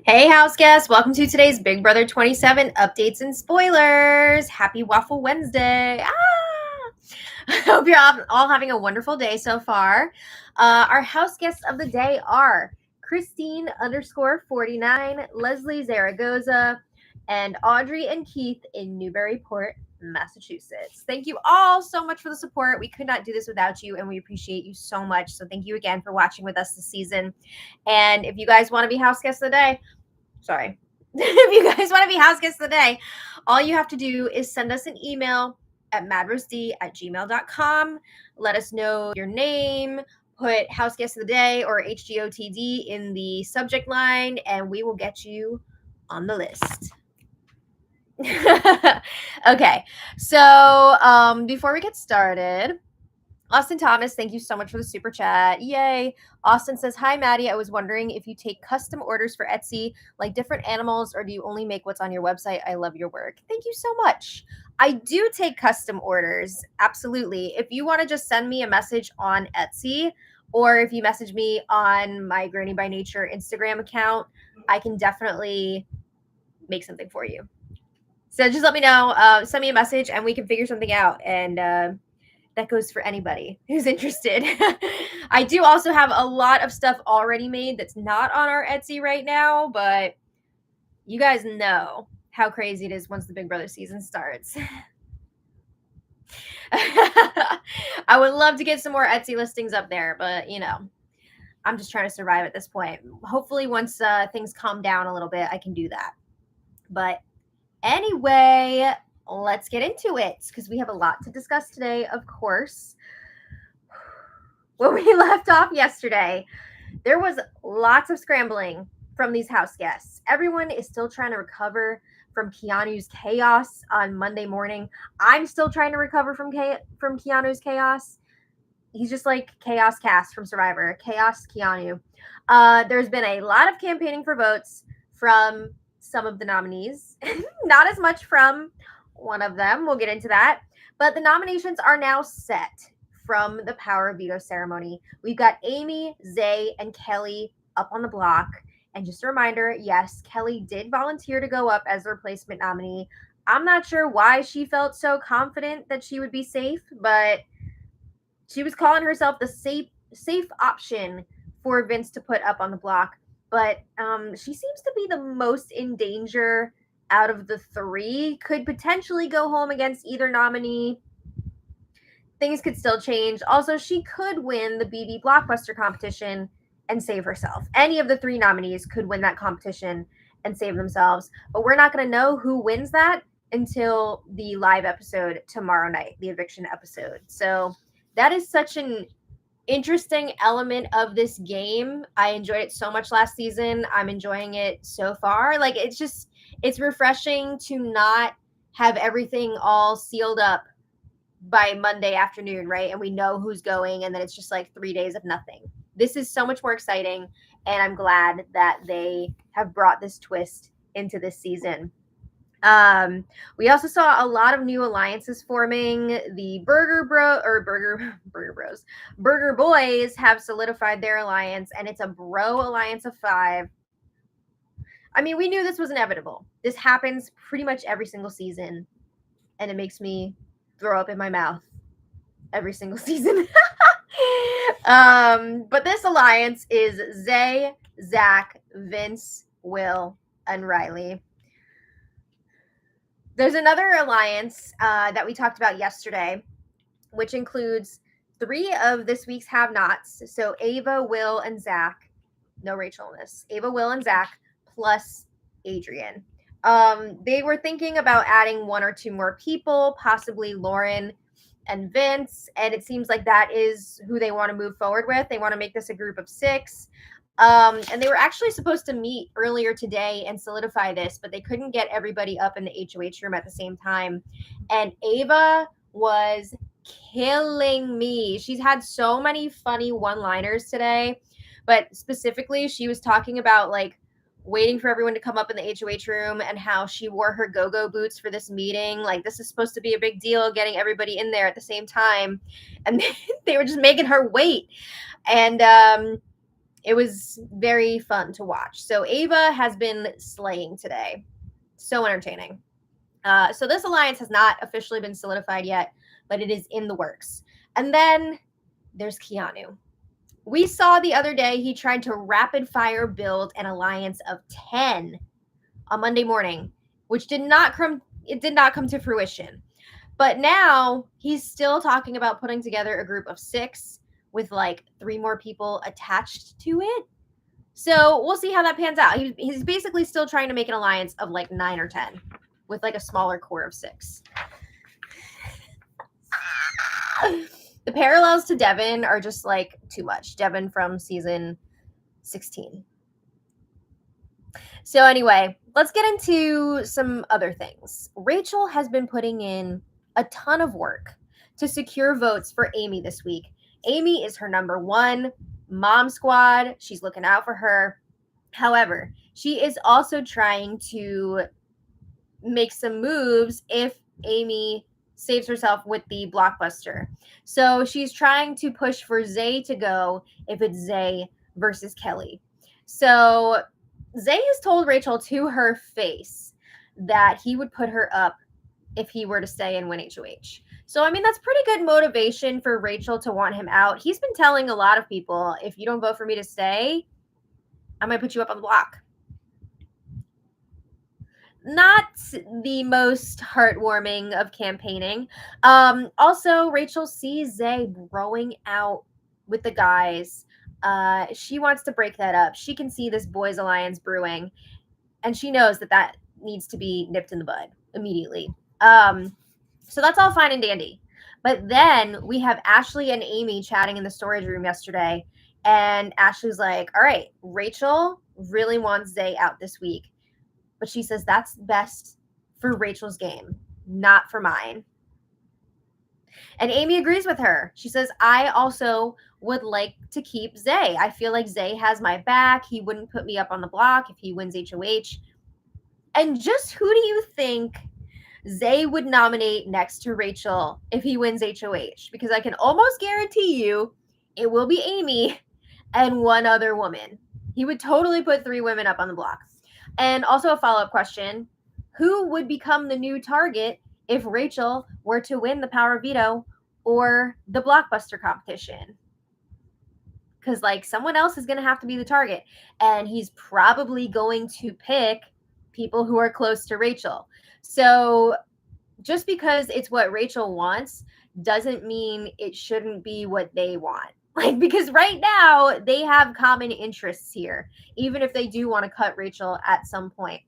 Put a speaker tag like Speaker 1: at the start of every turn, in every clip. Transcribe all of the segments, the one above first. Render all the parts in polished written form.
Speaker 1: Hey, house guests. Welcome to today's Big Brother 27 updates and spoilers. Happy Waffle Wednesday. I hope you're all having a wonderful day so far. Our house guests of the day are Christine_49, Leslie Zaragoza, and Audrey and Keith in Newburyport, Massachusetts. Thank you all so much for the support. We could not do this without you, and we appreciate you so much. So thank you again for watching with us this season. And if you guys want to be house guests of the day, if you guys want to be house guests of the day, all you have to do is send us an email at madrosed@gmail.com. Let us know your name, put house guest of the day or HGOTD in the subject line, and we will get you on the list. Okay, so before we get started, Austin Thomas, thank you so much for the super chat. Yay. Austin says, hi, Maddie. I was wondering if you take custom orders for Etsy, like different animals, or do you only make what's on your website? I love your work. Thank you so much. I do take custom orders. Absolutely. If you want to just send me a message on Etsy, or if you message me on my Granny by Nature Instagram account, I can definitely make something for you. So just let me know, send me a message, and we can figure something out. And that goes for anybody who's interested. I do also have a lot of stuff already made that's not on our Etsy right now, but you guys know how crazy it is once the Big Brother season starts. I would love to get some more Etsy listings up there, but I'm just trying to survive at this point. Hopefully once things calm down a little bit, I can do that. But anyway, let's get into it because we have a lot to discuss today, of course. When we left off yesterday, there was lots of scrambling from these house guests. Everyone is still trying to recover from Keanu's chaos on Monday morning. I'm still trying to recover from Keanu's chaos. He's just like Chaos Cast from Survivor. Chaos Keanu. There's been a lot of campaigning for votes from some of the nominees. Not as much from one of them. We'll get into that. But the nominations are now set from the Power of Veto ceremony. We've got Amy, Zay, and Kelly up on the block. And just a reminder, yes, Kelly did volunteer to go up as the replacement nominee. I'm not sure why she felt so confident that she would be safe, but she was calling herself the safe option for Vince to put up on the block. But she seems to be the most in danger out of the three. Could potentially go home against either nominee. Things could still change. Also, she could win the BB Blockbuster competition and save herself. Any of the three nominees could win that competition and save themselves. But we're not going to know who wins that until the live episode tomorrow night, the eviction episode. So that is such an interesting element of this game. I enjoyed it so much last season. I'm enjoying it so far. Like, it's refreshing to not have everything all sealed up by Monday afternoon, right? And we know who's going, and then it's just like 3 days of nothing. This is so much more exciting, and I'm glad that they have brought this twist into this season. We also saw a lot of new alliances forming. The Burger Boys have solidified their alliance, and it's a bro alliance of 5. I mean, we knew this was inevitable. This happens pretty much every single season, and it makes me throw up in my mouth every single season. But this alliance is Zay, Zach, Vince, Will, and Riley. There's another alliance that we talked about yesterday, which includes 3 of this week's have-nots. So Ava, Will, and Zach. No Rachel in this. Ava, Will, and Zach, plus Adrian. They were thinking about adding 1 or 2 more people, possibly Lauren and Vince, and it seems like that is who they want to move forward with. They want to make this a group of 6. And they were actually supposed to meet earlier today and solidify this, but they couldn't get everybody up in the HOH room at the same time. And Ava was killing me. She's had so many funny one-liners today, but specifically she was talking about like waiting for everyone to come up in the HOH room and how she wore her go-go boots for this meeting. Like, this is supposed to be a big deal, getting everybody in there at the same time. And they were just making her wait. And It was very fun to watch. So Ava has been slaying today. So entertaining. So this alliance has not officially been solidified yet, but it is in the works. And then there's Keanu. We saw the other day he tried to rapid fire build an alliance of 10 on Monday morning, which did not come to fruition. But now he's still talking about putting together a group of 6 with like 3 more people attached to it. So we'll see how that pans out. He's basically still trying to make an alliance of like 9 or 10 with like a smaller core of 6. The parallels to Devin are just like too much. Devin from season 16. So anyway, let's get into some other things. Rachel has been putting in a ton of work to secure votes for Amy this week. Amy is her number 1 mom squad. She's looking out for her. However, she is also trying to make some moves if Amy saves herself with the blockbuster. So she's trying to push for Zay to go if it's Zay versus Kelly. So Zay has told Rachel to her face that he would put her up if he were to stay and win HOH. So, I mean, that's pretty good motivation for Rachel to want him out. He's been telling a lot of people, if you don't vote for me to stay, I might put you up on the block. Not the most heartwarming of campaigning. Also, Rachel sees Zay growing out with the guys. She wants to break that up. She can see this boys alliance brewing, and she knows that needs to be nipped in the bud immediately. So that's all fine and dandy. But then we have Ashley and Amy chatting in the storage room yesterday, and Ashley's like, all right, Rachel really wants Zay out this week. But she says that's best for Rachel's game, not for mine. And Amy agrees with her. She says, I also would like to keep Zay. I feel like Zay has my back. He wouldn't put me up on the block if he wins HOH. And just who do you think Zay would nominate next to Rachel if he wins HOH? Because I can almost guarantee you it will be Amy and one other woman. He would totally put 3 women up on the block. And also a follow-up question, who would become the new target if Rachel were to win the power veto or the blockbuster competition? Because like someone else is going to have to be the target. And he's probably going to pick people who are close to Rachel. So just because it's what Rachel wants doesn't mean it shouldn't be what they want. Like, because right now they have common interests here, even if they do want to cut Rachel at some point.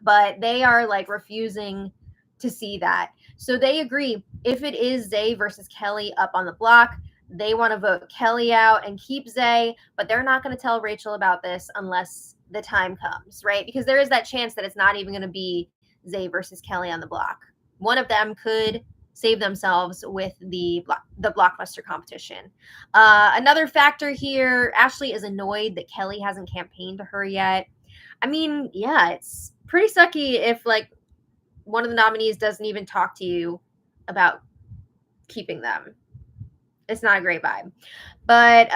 Speaker 1: But they are like refusing to see that. So they agree if it is Zay versus Kelly up on the block, they want to vote Kelly out and keep Zay, but they're not going to tell Rachel about this unless the time comes, right? Because there is that chance that it's not even going to be Zay versus Kelly on the block. One of them could save themselves with the blockbuster competition. Another factor here, Ashley is annoyed that Kelly hasn't campaigned to her yet. I mean, yeah, it's pretty sucky if like one of the nominees doesn't even talk to you about keeping them. It's not a great vibe. But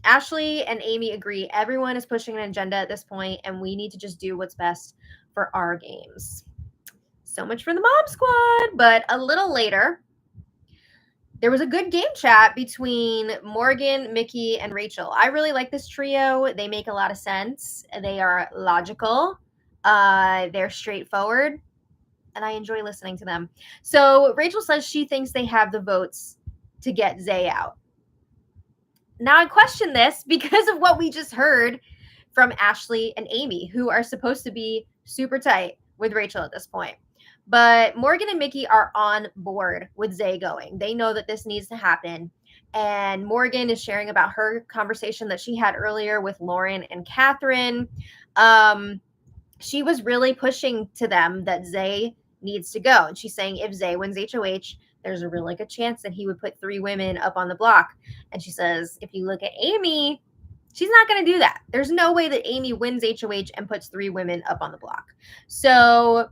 Speaker 1: Ashley and Amy agree everyone is pushing an agenda at this point, and we need to just do what's best for our games. So much for the mom squad. But a little later, there was a good game chat between Morgan, Mickey, and Rachel. I really like this trio. They make a lot of sense. They are logical. They're straightforward. And I enjoy listening to them. So Rachel says she thinks they have the votes to get Zay out. Now I question this because of what we just heard from Ashley and Amy, who are supposed to be super tight with Rachel at this point. But Morgan and Mickey are on board with Zay going. They know that this needs to happen. And Morgan is sharing about her conversation that she had earlier with Lauren and Catherine. She was really pushing to them that Zay needs to go. And she's saying if Zay wins HOH, there's a really good chance that he would put 3 women up on the block. And she says, if you look at Amy, she's not going to do that. There's no way that Amy wins HOH and puts 3 women up on the block. So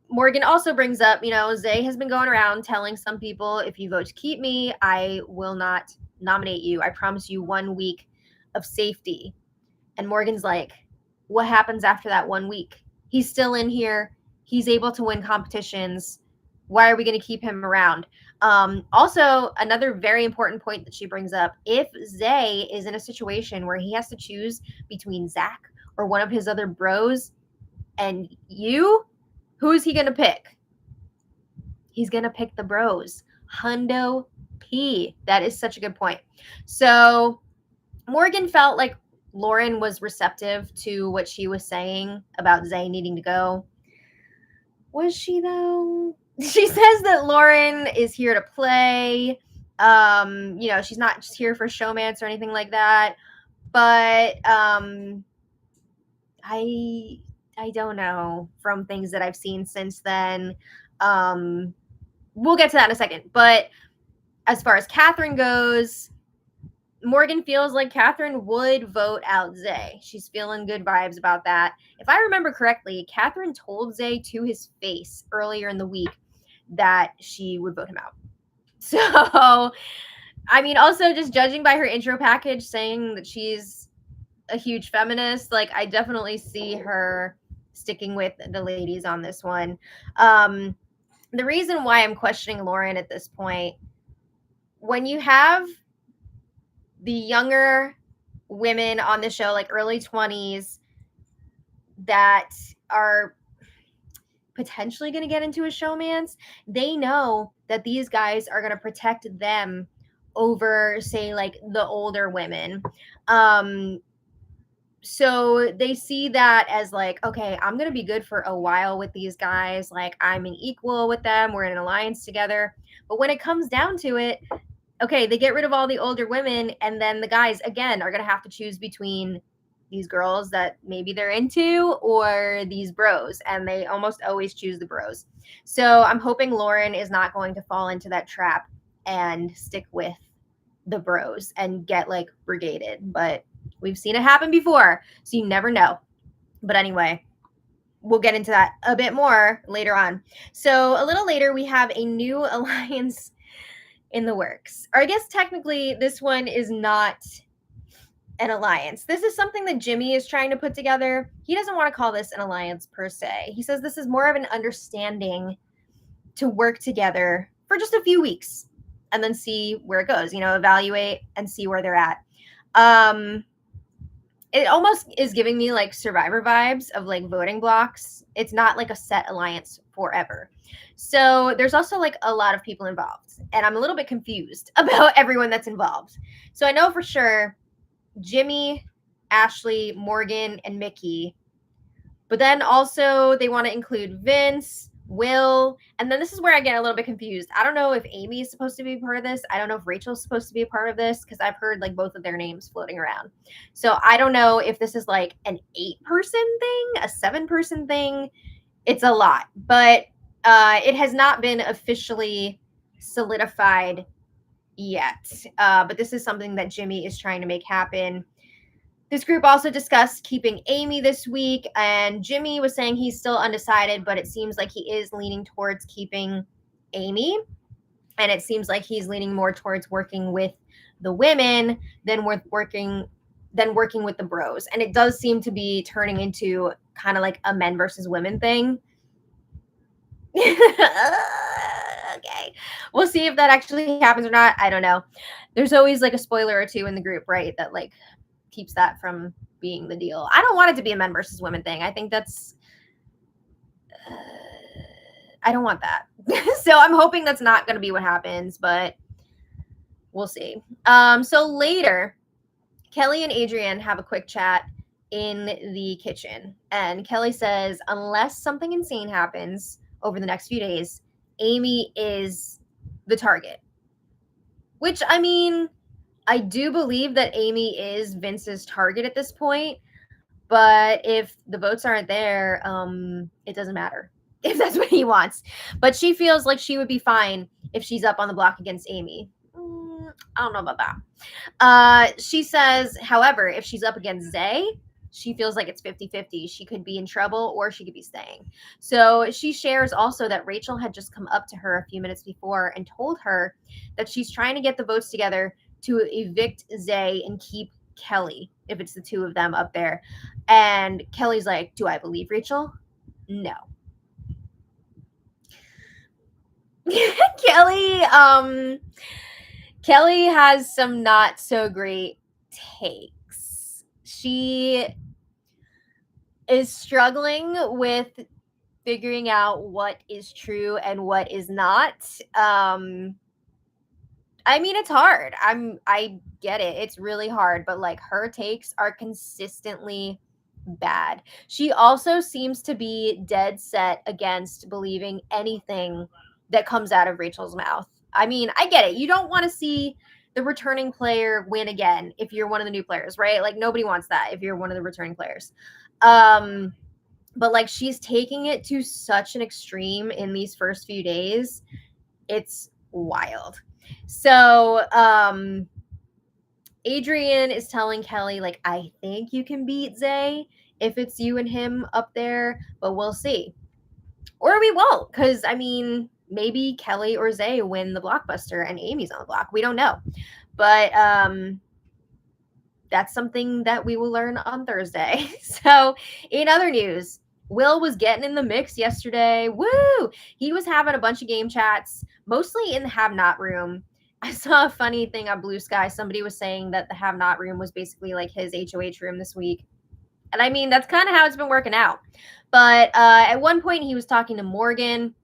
Speaker 1: Morgan also brings up, Zay has been going around telling some people, if you vote to keep me, I will not nominate you. I promise you 1 week of safety. And Morgan's like, what happens after that 1 week? He's still in here. He's able to win competitions. Why are we going to keep him around? Also, another very important point that she brings up, if Zay is in a situation where he has to choose between Zach or one of his other bros and you, who's he going to pick? He's going to pick the bros. Hundo P. That is such a good point. So Morgan felt like Lauren was receptive to what she was saying about Zay needing to go. Was she, though? She says that Lauren is here to play. She's not just here for showmance or anything like that. But I don't know from things that I've seen since then. We'll get to that in a second. But as far as Catherine goes, Morgan feels like Catherine would vote out Zay. She's feeling good vibes about that. If I remember correctly, Catherine told Zay to his face earlier in the week that she would vote him out. So, I mean, also just judging by her intro package saying that she's a huge feminist, like I definitely see her sticking with the ladies on this one. The reason why I'm questioning Lauren at this point, when you have the younger women on the show, like early 20s, that are potentially going to get into a showmance, they know that these guys are going to protect them over, say, like the older women. So they see that as like, okay, I'm going to be good for a while with these guys. Like, I'm an equal with them. We're in an alliance together. But when it comes down to it, okay, they get rid of all the older women, and then the guys, again, are going to have to choose between these girls that maybe they're into or these bros, and they almost always choose the bros. So I'm hoping Lauren is not going to fall into that trap and stick with the bros and get, like, brigaded. But we've seen it happen before, so you never know. But anyway, we'll get into that a bit more later on. So a little later, we have a new alliance in the works. Or I guess technically this one is not an alliance. This is something that Jimmy is trying to put together. He doesn't want to call this an alliance per se. He says this is more of an understanding to work together for just a few weeks and then see where it goes, evaluate and see where they're at. It almost is giving me like Survivor vibes of like voting blocks. It's not like a set alliance forever. So there's also like a lot of people involved, and I'm a little bit confused about everyone that's involved. So I know for sure Jimmy, Ashley, Morgan, and Mickey, but then also they want to include Vince, Will, and then this is where I get a little bit confused. I don't know if Amy is supposed to be part of this. I don't know if Rachel's supposed to be a part of this, because I've heard like both of their names floating around. So I don't know if this is like an 8-person thing, a 7-person thing. It's a lot, but it has not been officially solidified yet. But this is something that Jimmy is trying to make happen. This group also discussed keeping Amy this week, and Jimmy was saying he's still undecided, but it seems like he is leaning towards keeping Amy, and it seems like he's leaning more towards working with the women than working with the bros. And it does seem to be turning into kind of like a men versus women thing. Okay, we'll see if that actually happens or not. I don't know. There's always like a spoiler or two in the group, right, that like keeps that from being the deal. I don't want it to be a men versus women thing. I think that's I don't want that. So I'm hoping that's not going to be what happens, but we'll see. So later, Kelly and Adrienne have a quick chat in the kitchen, and Kelly says unless something insane happens over the next few days, Amy is the target. Which, I mean, I do believe that Amy is Vince's target at this point, but if the votes aren't there, it doesn't matter if that's what he wants. But she feels like she would be fine if she's up on the block against Amy. I don't know about that. She says, however, if she's up against Zay, she feels like it's 50-50. She could be in trouble or she could be staying. So she shares also that Rachel had just come up to her a few minutes before and told her that she's trying to get the votes together to evict Zay and keep Kelly if it's the two of them up there. And Kelly's like, do I believe Rachel? No. Kelly has some not so great takes. She is struggling with figuring out what is true and what is not. I mean, it's hard. I get it. It's really hard, but like her takes are consistently bad. She also seems to be dead set against believing anything that comes out of Rachel's mouth. I mean, I get it. You don't want to see the returning player win again if you're one of the new players, right? Like nobody wants that if you're one of the returning players. But like she's taking it to such an extreme in these first few days. It's wild. So, Adrian is telling Kelly, like, I think you can beat Zay if it's you and him up there, but we'll see. Or we won't, because, I mean, maybe Kelly or Zay win the blockbuster and Amy's on the block. We don't know. But that's something that we will learn on Thursday. So, in other news, Will was getting in the mix yesterday. Woo! He was having a bunch of game chats, mostly in the Have Not room. I saw a funny thing on Blue Sky. Somebody was saying that the Have Not room was basically like his HOH room this week. And I mean, that's kind of how it's been working out. But at one point, he was talking to Morgan,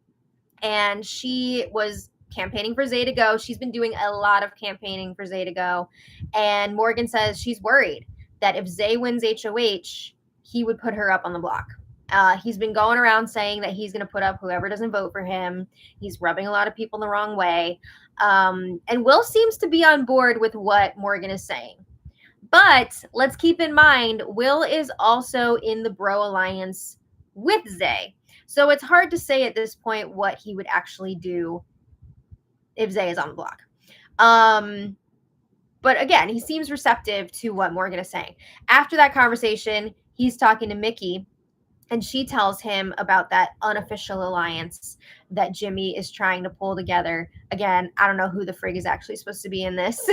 Speaker 1: and she was campaigning for Zay to go. She's been doing a lot of campaigning for Zay to go. And Morgan says she's worried that if Zay wins HOH, he would put her up on the block. He's been going around saying that he's going to put up whoever doesn't vote for him. He's rubbing a lot of people the wrong way. And Will seems to be on board with what Morgan is saying. But let's keep in mind, Will is also in the Bro Alliance with Zay. So it's hard to say at this point what he would actually do if Zay is on the block. But again, he seems receptive to what Morgan is saying. After that conversation, he's talking to Mickey, and she tells him about that unofficial alliance that Jimmy is trying to pull together. Again, I don't know who the frig is actually supposed to be in this.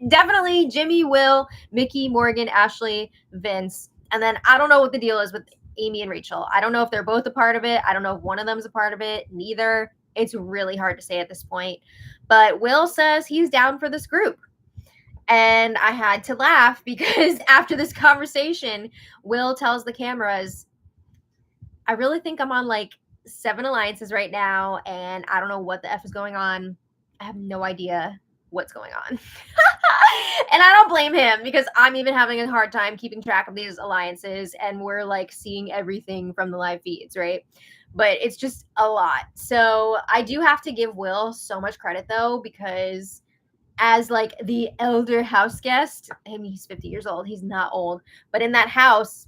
Speaker 1: Definitely Jimmy, Will, Mickey, Morgan, Ashley, Vince. And then I don't know what the deal is with Amy and Rachel. I don't know if they're both a part of it. I don't know if one of them is a part of it. Neither. It's really hard to say at this point. But Will says he's down for this group. And I had to laugh because after this conversation, Will tells the cameras, I really think I'm on like 7 alliances right now, and I don't know what the F is going on. I have no idea what's going on. And I don't blame him because I'm even having a hard time keeping track of these alliances, and we're like seeing everything from the live feeds, right? But it's just a lot. So I do have to give Will so much credit though, because as like the elder house guest, I mean, he's 50 years old. He's not old, but in that house,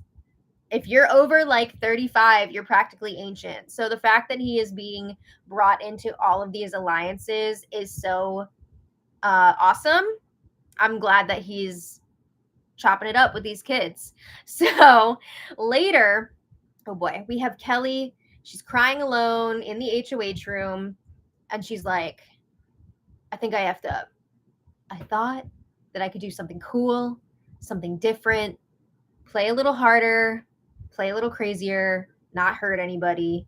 Speaker 1: if you're over like 35, you're practically ancient. So the fact that he is being brought into all of these alliances is so awesome. I'm glad that he's chopping it up with these kids. So later, oh boy, we have Kelly. She's crying alone in the HOH room. And she's like, I think I effed up. I thought that I could do something cool, something different, play a little harder, play a little crazier, not hurt anybody.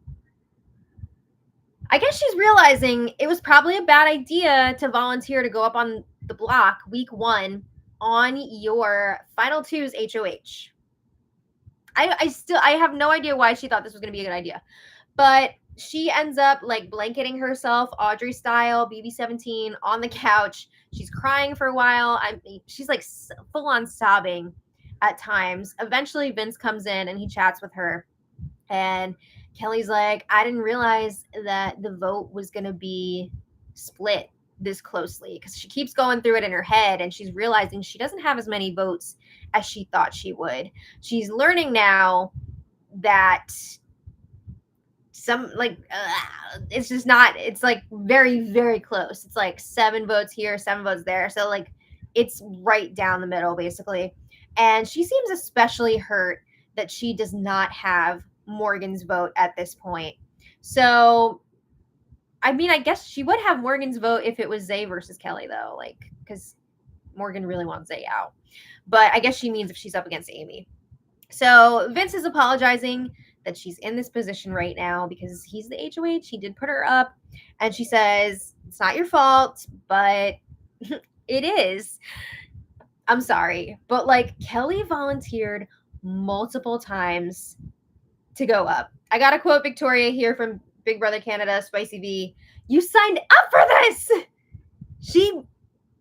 Speaker 1: I guess she's realizing it was probably a bad idea to volunteer to go up on the block week 1 on your final 2's HOH. I have no idea why she thought this was going to be a good idea. But she ends up like blanketing herself, Audrey style, BB-17 on the couch. She's crying for a while. She's like full on sobbing at times. Eventually Vince comes in and he chats with her, and Kelly's like, I didn't realize that the vote was going to be split this closely, because she keeps going through it in her head and she's realizing she doesn't have as many votes as she thought she would. She's learning now that some like it's just not, it's like very, very close. It's like 7 votes here, 7 votes there. So like it's right down the middle basically. And she seems especially hurt that she does not have Morgan's vote at this point. So, I mean, I guess she would have Morgan's vote if it was Zay versus Kelly, though. Like, because Morgan really wants Zay out. But I guess she means if she's up against Amy. So Vince is apologizing that she's in this position right now because he's the HOH. He did put her up. And she says, it's not your fault, but it is. I'm sorry. But like Kelly volunteered multiple times to go up. I got to quote Victoria here from Big Brother Canada, Spicy V. You signed up for this! She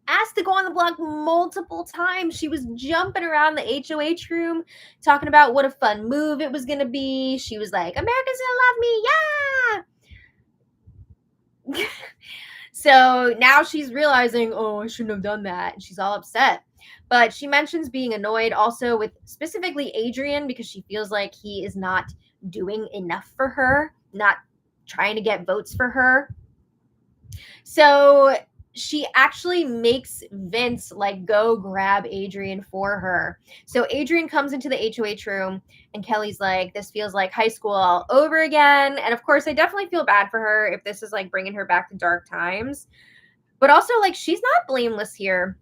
Speaker 1: asked to go on the block multiple times. She was jumping around the HOH room, talking about what a fun move it was going to be. She was like, America's going to love me, yeah! So now she's realizing, oh, I shouldn't have done that. And she's all upset. But she mentions being annoyed also with specifically Adrian because she feels like he is not doing enough for her, not trying to get votes for her. So she actually makes Vince like go grab Adrian for her. So Adrian comes into the HOH room and Kelly's like, this feels like high school all over again. And of course, I definitely feel bad for her if this is like bringing her back to dark times. But also like, she's not blameless here.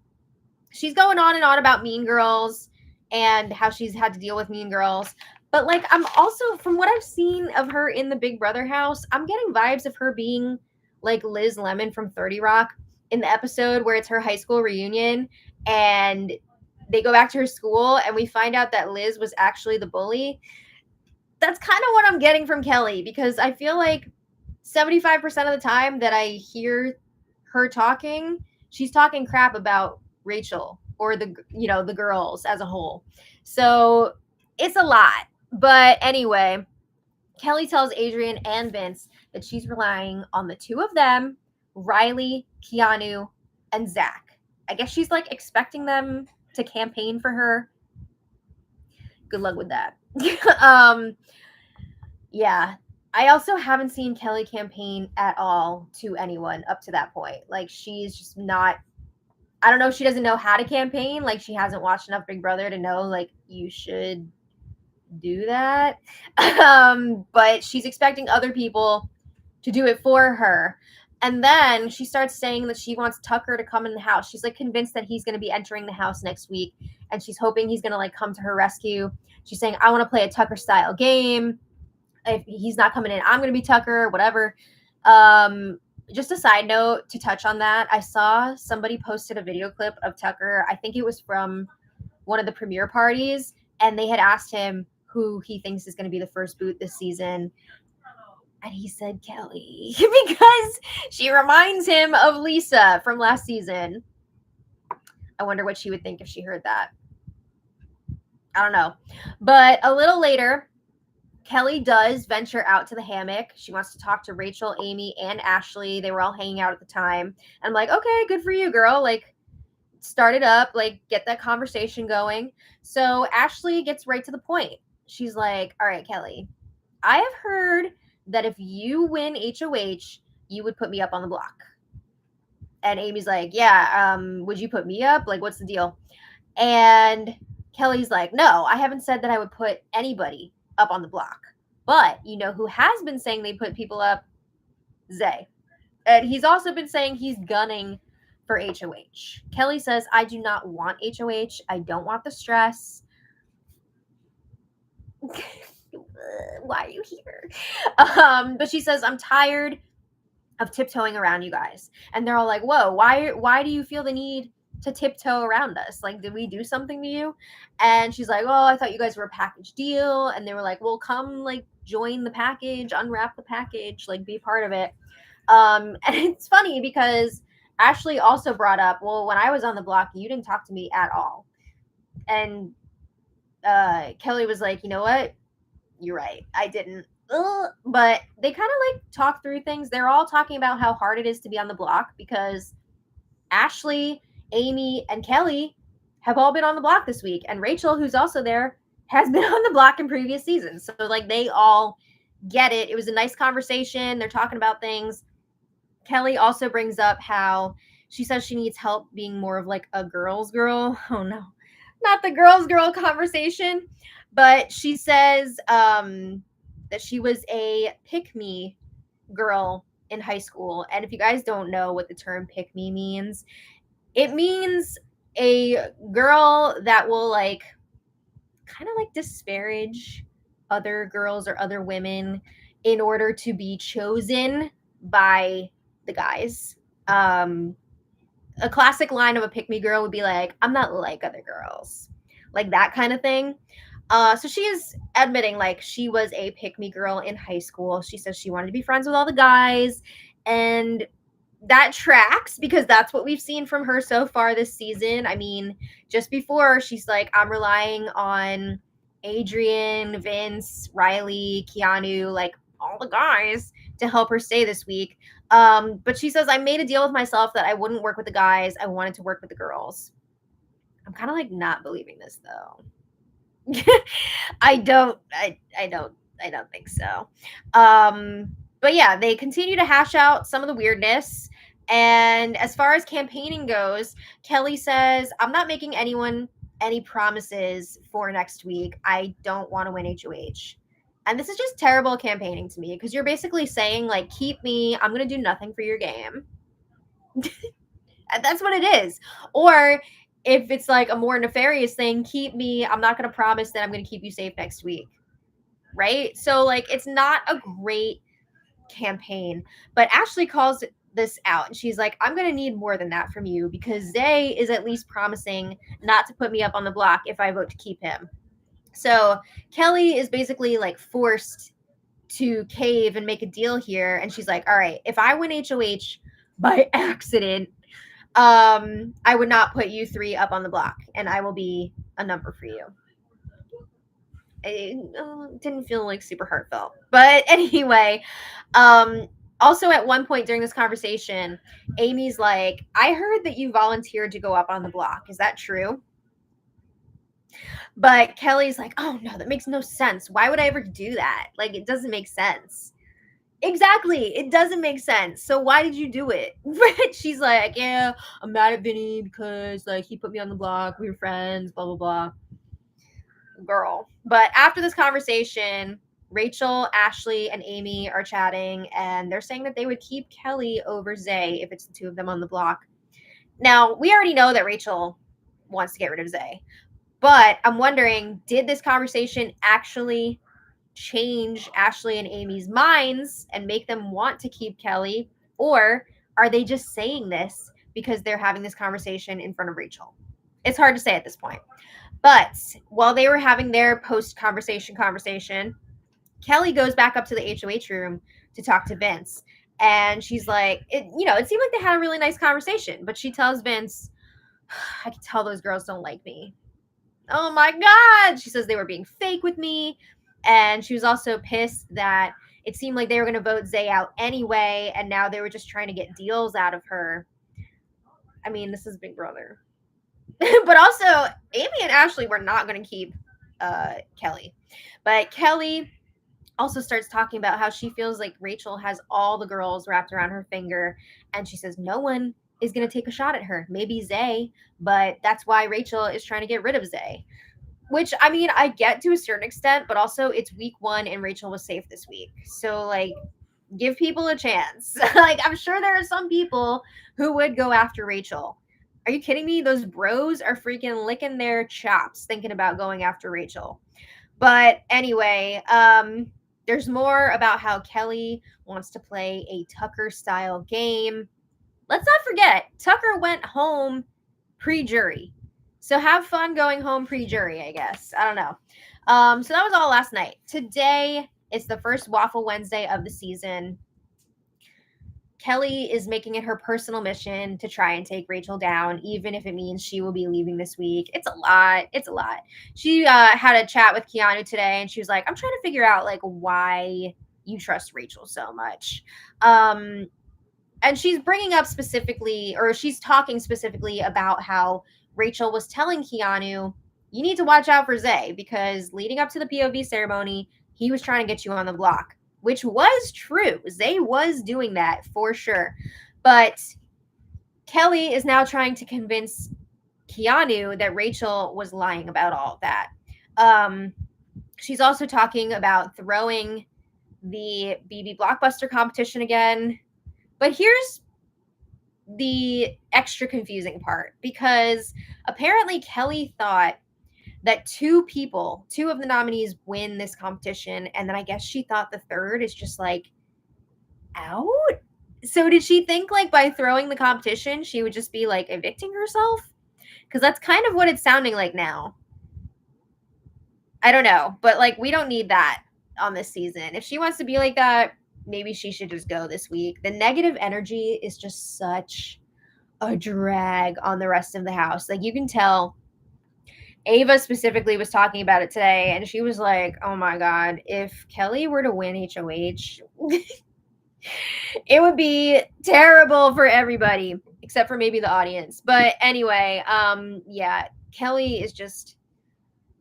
Speaker 1: She's going on and on about Mean Girls and how she's had to deal with Mean Girls. But like, I'm also, from what I've seen of her in the Big Brother house, I'm getting vibes of her being like Liz Lemon from 30 Rock in the episode where it's her high school reunion and they go back to her school and we find out that Liz was actually the bully. That's kind of what I'm getting from Kelly because I feel like 75% of the time that I hear her talking, she's talking crap about Rachel or the girls as a whole. So it's a lot. But anyway, Kelly tells Adrian and Vince that she's relying on the two of them, Riley, Keanu, and Zach. I guess she's like expecting them to campaign for her. Good luck with that. Yeah. I also haven't seen Kelly campaign at all to anyone up to that point. Like she's just not, I don't know, she doesn't know how to campaign. Like she hasn't watched enough Big Brother to know like you should do that. But she's expecting other people to do it for her. And then she starts saying that she wants Tucker to come in the house. She's like convinced that he's going to be entering the house next week. And she's hoping he's going to like come to her rescue. She's saying, I want to play a Tucker style game. If he's not coming in, I'm going to be Tucker, whatever. Just a side note to touch on that. I saw somebody posted a video clip of Tucker. I think it was from one of the premiere parties. And they had asked him who he thinks is going to be the first boot this season. And he said Kelly because she reminds him of Lisa from last season. I wonder what she would think if she heard that. I don't know. But a little later, Kelly does venture out to the Hammock. She wants to talk to Rachel, Amy, and Ashley. They were all hanging out at the time. And I'm like, okay, good for you, girl. Like, start it up. Like, get that conversation going. So Ashley gets right to the point. She's like, all right, Kelly, I have heard that if you win HOH, you would put me up on the block. And Amy's like, yeah, would you put me up? Like, what's the deal? And Kelly's like, no, I haven't said that I would put anybody up on the block. But you know who has been saying they put people up? Zay. And he's also been saying he's gunning for HOH. Kelly says, I do not want HOH. I don't want the stress. Why are you here? But she says, I'm tired of tiptoeing around you guys. And they're all like, whoa, why do you feel the need to tiptoe around us? Like, did we do something to you? And she's like, oh, I thought you guys were a package deal. And they were like, well, come like join the package, unwrap the package, like be part of it. And it's funny because Ashley also brought up, well, when I was on the block, you didn't talk to me at all. And Kelly was like, you know what? You're right. I didn't. But they kind of like talk through things. They're all talking about how hard it is to be on the block because Ashley, Amy, and Kelly have all been on the block this week. And Rachel, who's also there, has been on the block in previous seasons. So like they all get it. It was a nice conversation. They're talking about things. Kelly also brings up how she says she needs help being more of like a girl's girl. Oh no, not the girl's girl conversation. But she says that she was a pick-me girl in high school. And if you guys don't know what the term pick-me means, it means a girl that will like kind of like disparage other girls or other women in order to be chosen by the guys. A classic line of a pick me girl would be like, I'm not like other girls, like that kind of thing. So she is admitting like she was a pick me girl in high school. She says she wanted to be friends with all the guys, and that tracks because that's what we've seen from her so far this season. I mean, just before she's like, I'm relying on Adrian, Vince, Riley, Keanu, like all the guys to help her stay this week. But she says, I made a deal with myself that I wouldn't work with the guys. I wanted to work with the girls. I'm kind of like not believing this though. I don't think so. But yeah, they continue to hash out some of the weirdness. And as far as campaigning goes, Kelly says, I'm not making anyone any promises for next week. I don't want to win HOH. And this is just terrible campaigning to me because you're basically saying, like, keep me, I'm going to do nothing for your game. That's what it is. Or if it's like a more nefarious thing, keep me, I'm not going to promise that I'm going to keep you safe next week. Right? So, like, it's not a great campaign. But Ashley calls this out and she's like, I'm going to need more than that from you because Zay is at least promising not to put me up on the block if I vote to keep him. So Kelly is basically like forced to cave and make a deal here. And she's like, all right, if I win HOH by accident, I would not put you three up on the block and I will be a number for you. It didn't feel like super heartfelt. But anyway, also at one point during this conversation, Amy's like, I heard that you volunteered to go up on the block. Is that true? But Kelly's like, oh no, that makes no sense. Why would I ever do that? Like, it doesn't make sense. Exactly. It doesn't make sense. So why did you do it? She's like, yeah, I'm mad at Vinny because like he put me on the block. We were friends, blah, blah, blah. Girl. But after this conversation, Rachel, Ashley, and Amy are chatting and they're saying that they would keep Kelly over Zay if it's the two of them on the block. Now, we already know that Rachel wants to get rid of Zay. But I'm wondering, did this conversation actually change Ashley and Amy's minds and make them want to keep Kelly? Or are they just saying this because they're having this conversation in front of Rachel? It's hard to say at this point. But while they were having their post-conversation, Kelly goes back up to the HOH room to talk to Vince. And she's like, it seemed like they had a really nice conversation. But she tells Vince, I can tell those girls don't like me. Oh my God. She says they were being fake with me. And she was also pissed that it seemed like they were going to vote Zay out anyway. And now they were just trying to get deals out of her. I mean, this is Big Brother. But also, Amy and Ashley were not going to keep Kelly. But Kelly also starts talking about how she feels like Rachel has all the girls wrapped around her finger. And she says no one is going to take a shot at her. Maybe Zay, but that's why Rachel is trying to get rid of Zay. Which, I mean, I get to a certain extent, but also it's week 1 and Rachel was safe this week. So, like, give people a chance. Like, I'm sure there are some people who would go after Rachel. Are you kidding me? Those bros are freaking licking their chops thinking about going after Rachel. But anyway, there's more about how Kelly wants to play a Tucker-style game. Let's not forget, Tucker went home pre-jury. So have fun going home pre-jury, I guess. I don't know. So that was all last night. Today, it's the first Waffle Wednesday of the season. Kelly is making it her personal mission to try and take Rachel down, even if it means she will be leaving this week. It's a lot. It's a lot. She had a chat with Keanu today, and she was like, I'm trying to figure out, like, why you trust Rachel so much. And she's bringing up specifically, or she's talking specifically about how Rachel was telling Keanu, you need to watch out for Zay because leading up to the POV ceremony, he was trying to get you on the block, which was true. Zay was doing that for sure. But Kelly is now trying to convince Keanu that Rachel was lying about all of that. She's also talking about throwing the BB Blockbuster competition again. But here's the extra confusing part, because apparently Kelly thought that two of the nominees win this competition, and then I guess she thought the third is just like out. So did she think like by throwing the competition she would just be like evicting herself? Because that's kind of what it's sounding like now. I don't know, but like we don't need that on this season. If she wants to be like that, maybe she should just go this week. The negative energy is just such a drag on the rest of the house. Like you can tell Ava specifically was talking about it today, and she was like, oh my God, if Kelly were to win HOH, it would be terrible for everybody, except for maybe the audience. But anyway, yeah, Kelly is just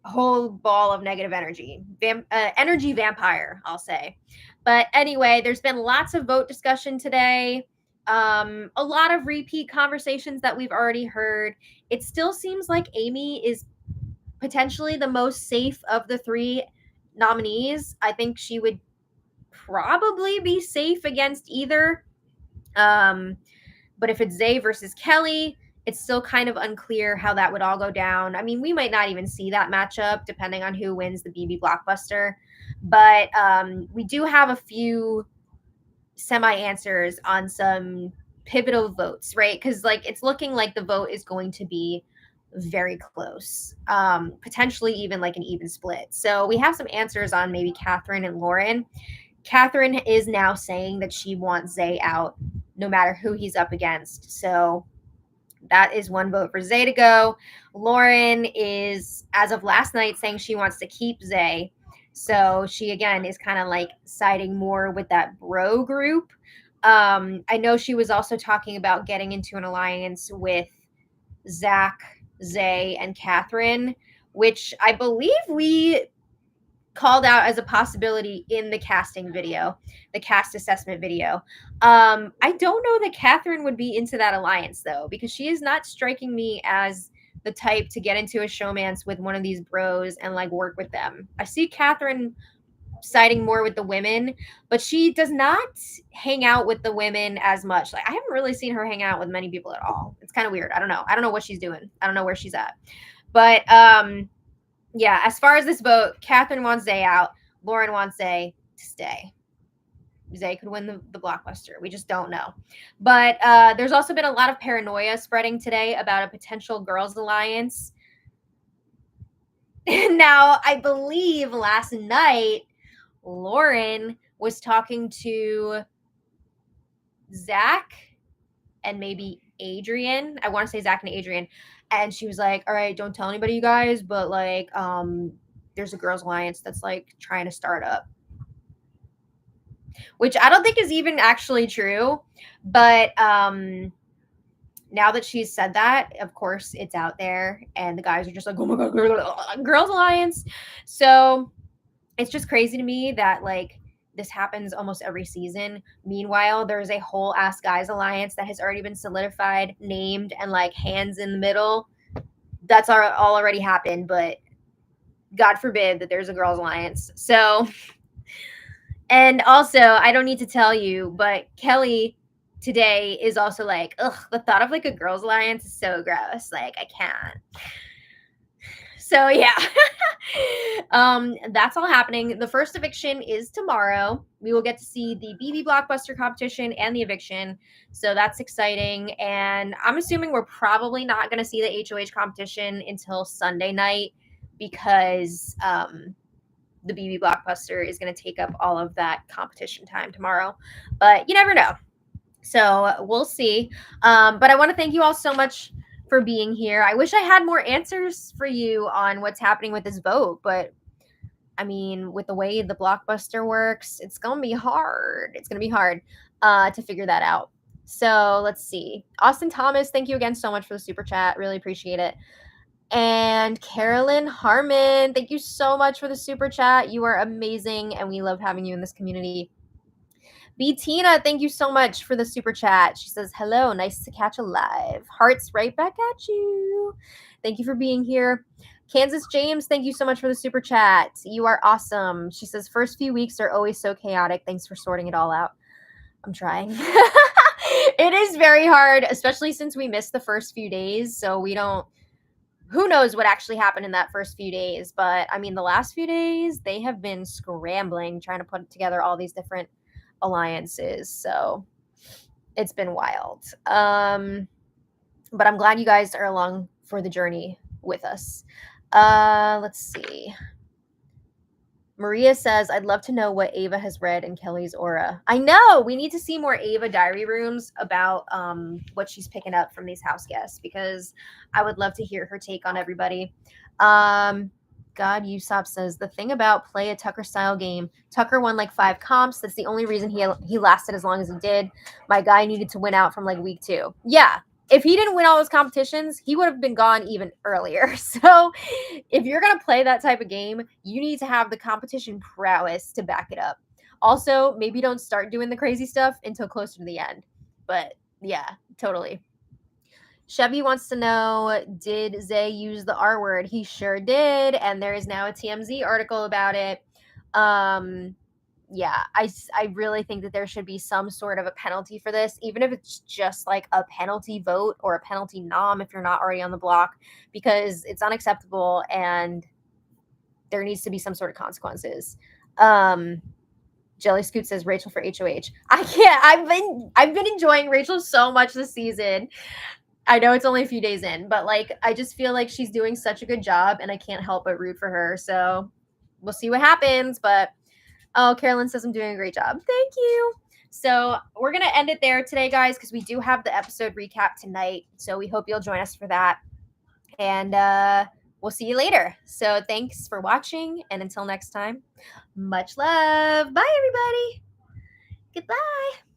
Speaker 1: a whole ball of negative energy. Energy vampire, I'll say. But anyway, there's been lots of vote discussion today. A lot of repeat conversations that we've already heard. It still seems like Amy is potentially the most safe of the three nominees. I think she would probably be safe against either. But if it's Zay versus Kelly, it's still kind of unclear how that would all go down. I mean, we might not even see that matchup depending on who wins the BB Blockbuster. But we do have a few semi-answers on some pivotal votes, right? Because like it's looking like the vote is going to be very close, potentially even like an even split. So we have some answers on maybe Catherine and Lauren. Catherine is now saying that she wants Zay out no matter who he's up against. So that is one vote for Zay to go. Lauren is, as of last night, saying she wants to keep Zay. So she, again, is kind of like siding more with that bro group. I know she was also talking about getting into an alliance with Zach, Zay, and Catherine, which I believe we called out as a possibility in the casting video, the cast assessment video. I don't know that Catherine would be into that alliance though, because she is not striking me as the type to get into a showmance with one of these bros and like work with them. I see Catherine siding more with the women, but she does not hang out with the women as much. Like I haven't really seen her hang out with many people at all. It's kind of weird. I don't know what she's doing. I don't know where she's at. But yeah, as far as this vote, Catherine wants Zay out. Lauren wants Zay to stay. Zay could win the blockbuster. We just don't know. But there's also been a lot of paranoia spreading today about a potential girls' alliance. Now, I believe last night, Lauren was talking to Zach and maybe Adrian. I want to say Zach and Adrian. And she was like, all right, don't tell anybody, you guys, but like there's a girls' alliance that's like trying to start up. Which I don't think is even actually true. But now that she's said that, of course, it's out there. And the guys are just like, oh my God, girls' alliance. So it's just crazy to me that like this happens almost every season. Meanwhile, there's a whole ass guys alliance that has already been solidified, named, and like hands in the middle. That's all already happened, but God forbid that there's a girls alliance. So, and also, I don't need to tell you, but Kelly today is also like, ugh, the thought of like a girls alliance is so gross. Like, I can't. So yeah, that's all happening. The first eviction is tomorrow. We will get to see the BB Blockbuster competition and the eviction. So that's exciting. And I'm assuming we're probably not going to see the HOH competition until Sunday night because the BB Blockbuster is going to take up all of that competition time tomorrow. But you never know. So we'll see. But I want to thank you all so much for being here. I wish I had more answers for you on what's happening with this vote, but I mean, with the way the Blockbuster works, it's going to be hard. It's going to be hard to figure that out. So let's see. Austin Thomas, thank you again so much for the super chat. Really appreciate it. And Carolyn Harmon, thank you so much for the super chat. You are amazing, and we love having you in this community. B. Tina, thank you so much for the super chat. She says, hello, nice to catch a live. Hearts right back at you. Thank you for being here. Kansas James, thank you so much for the super chat. You are awesome. She says, first few weeks are always so chaotic. Thanks for sorting it all out. I'm trying. It is very hard, especially since we missed the first few days. So we don't, who knows what actually happened in that first few days. But I mean, the last few days, they have been scrambling, trying to put together all these different alliances. So it's been wild. But I'm glad you guys are along for the journey with us. Let's see. Maria says, I'd love to know what Ava has read in Kelly's aura. I know we need to see more Ava diary rooms about what she's picking up from these house guests, because I would love to hear her take on everybody. God, Usopp says, the thing about play a Tucker style game, Tucker won like 5 comps. That's the only reason he lasted as long as he did. My guy needed to win out from like week 2. Yeah. If he didn't win all those competitions, he would have been gone even earlier. So if you're going to play that type of game, you need to have the competition prowess to back it up. Also, maybe don't start doing the crazy stuff until closer to the end. But yeah, totally. Chevy wants to know, did Zay use the R word? He sure did. And there is now a TMZ article about it. Yeah, I really think that there should be some sort of a penalty for this, even if it's just like a penalty vote or a penalty nom if you're not already on the block, because it's unacceptable and there needs to be some sort of consequences. Jelly Scoot says Rachel for HOH. I can't. I've been enjoying Rachel so much this season. I know it's only a few days in, but like I just feel like she's doing such a good job and I can't help but root for her. So we'll see what happens, but oh, Carolyn says I'm doing a great job. Thank you. So we're going to end it there today, guys, because we do have the episode recap tonight. So we hope you'll join us for that. And we'll see you later. So thanks for watching. And until next time, much love. Bye, everybody. Goodbye.